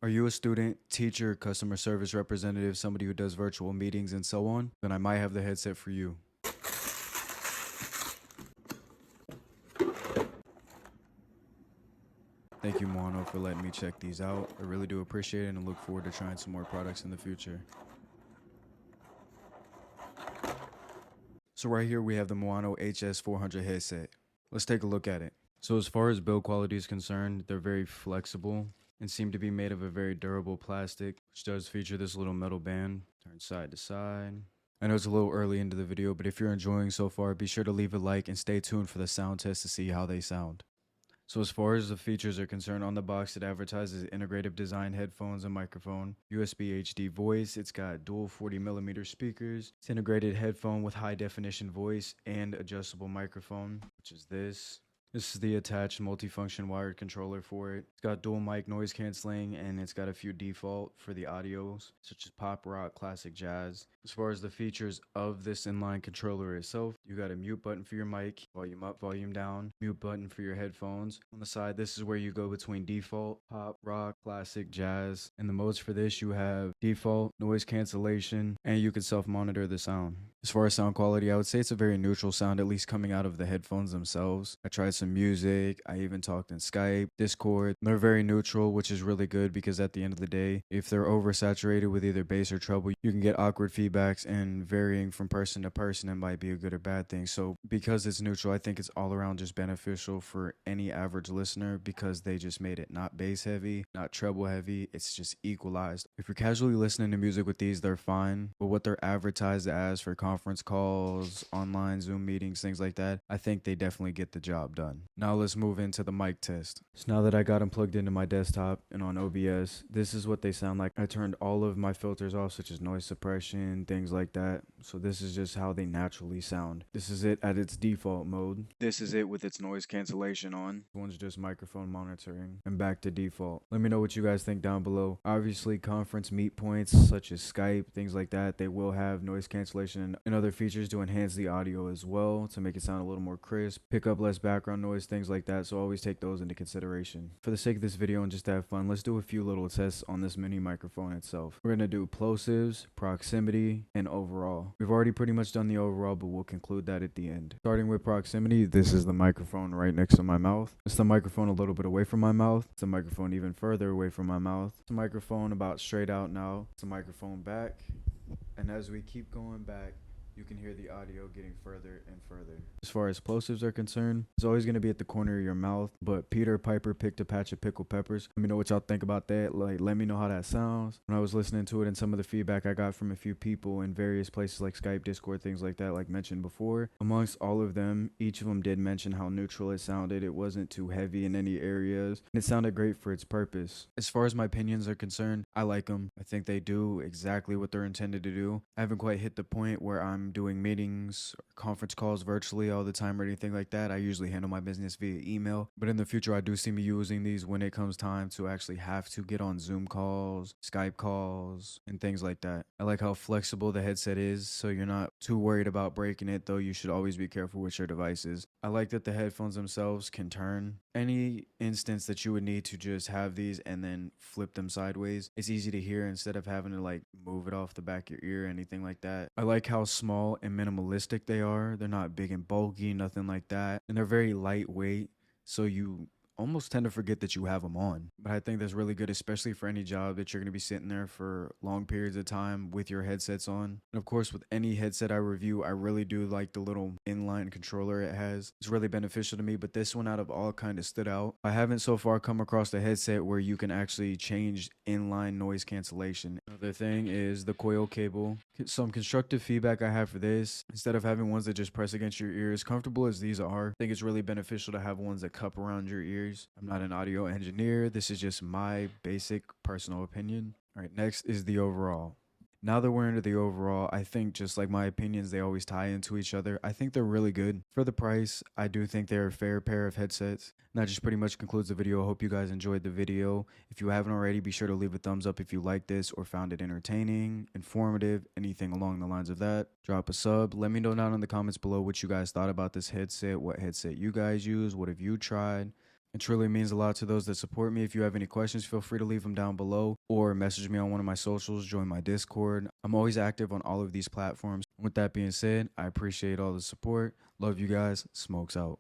Are you a student, teacher, customer service representative, somebody who does virtual meetings and so on? Then I might have the headset for you. Thank you, Mono, for letting me check these out. I really do appreciate it and look forward to trying some more products in the future. So right here we have the Maonos HS400 headset. Let's take a look at it. So as far as build quality is concerned, they're very flexible and seem to be made of a very durable plastic, which does feature this little metal band. Turn side to side. I know it's a little early into the video, but if you're enjoying so far, be sure to leave a like and stay tuned for the sound test to see how they sound. So as far as the features are concerned, on the box it advertises integrative design headphones and microphone, USB HD voice, it's got dual 40mm speakers, it's integrated headphone with high definition voice and adjustable microphone, which is this. This is the attached multifunction wired controller for it. It's got dual mic noise canceling and it's got a few default for the audios, such as pop, rock, classic, jazz. As far as the features of this inline controller itself, you got a mute button for your mic, volume up, volume down, mute button for your headphones. On the side, this is where you go between default, pop, rock, classic, jazz. And the modes for this, you have default, noise cancellation, and you can self-monitor the sound. As far as sound quality, I would say it's a very neutral sound, at least coming out of the headphones themselves. I tried some music, I even talked in Skype, Discord. They're very neutral, which is really good because at the end of the day, if they're oversaturated with either bass or treble, you can get awkward feedbacks, and varying from person to person, it might be a good or bad thing. So because it's neutral, I think it's all around just beneficial for any average listener because they just made it not bass heavy, not treble heavy, it's just equalized. If you're casually listening to music with these, they're fine, but what they're advertised as for conference calls, online Zoom meetings, things like that, I think they definitely get the job done. Now let's move into the mic test. So now that I got them plugged into my desktop and on OBS, this is what they sound like. I turned all of my filters off, such as noise suppression, things like that. So this is just how they naturally sound. This is it at its default mode. This is it with its noise cancellation on. This one's just microphone monitoring and back to default. Let me know what you guys think down below. Obviously, conference meet points such as Skype, things like that, they will have noise cancellation and other features to enhance the audio as well to make it sound a little more crisp, pick up less background noise, things like that. So always take those into consideration. For the sake of this video and just to have fun, let's do a few little tests on this mini microphone itself. We're going to do plosives, proximity, and overall. We've already pretty much done the overall, but we'll conclude that at the end. Starting with proximity, this is the microphone right next to my mouth. It's the microphone a little bit away from my mouth. It's the microphone even further away from my mouth. It's the microphone about straight out now. It's the microphone back. And as we keep going back, you can hear the audio getting further and further. As far as plosives are concerned, it's always going to be at the corner of your mouth, but Peter Piper picked a patch of pickled peppers. Let me know what y'all think about that. Like, let me know how that sounds. When I was listening to it and some of the feedback I got from a few people in various places like Skype, Discord, things like that, like mentioned before, amongst all of them, each of them did mention how neutral it sounded. It wasn't too heavy in any areas, and it sounded great for its purpose. As far as my opinions are concerned, I like them. I think they do exactly what they're intended to do. I haven't quite hit the point where I'm doing meetings or conference calls virtually all the time or anything like that. I usually handle my business via email, but in the future I do see me using these when it comes time to actually have to get on Zoom calls, Skype calls, and things like that. I like how flexible the headset is, so you're not too worried about breaking it, though you should always be careful with your devices. I like that the headphones themselves can turn. Any instance that you would need to just have these and then flip them sideways, it's easy to hear instead of having to like move it off the back of your ear or anything like that. I like how small and minimalistic they are. They're not big and bulky, nothing like that. And they're very lightweight, so you almost tend to forget that you have them on. But I think that's really good, especially for any job that you're going to be sitting there for long periods of time with your headsets on. And of course, with any headset I review, I really do like the little inline controller it has. It's really beneficial to me, but this one out of all kind of stood out. I haven't so far come across a headset where you can actually change inline noise cancellation. Another thing is the coil cable. Some constructive feedback I have for this, instead of having ones that just press against your ears, comfortable as these are, I think it's really beneficial to have ones that cup around your ears. I'm not an audio engineer. This is just my basic personal opinion. All right, next is the overall. Now that we're into the overall, I think just like my opinions, they always tie into each other. I think they're really good. For the price, I do think they're a fair pair of headsets. And that just pretty much concludes the video. I hope you guys enjoyed the video. If you haven't already, be sure to leave a thumbs up if you liked this or found it entertaining, informative, anything along the lines of that. Drop a sub. Let me know down in the comments below what you guys thought about this headset, what headset you guys use, what have you tried. It truly means a lot to those that support me. If you have any questions, feel free to leave them down below or message me on one of my socials, join my Discord. I'm always active on all of these platforms. With that being said, I appreciate all the support. Love you guys. Smokes out.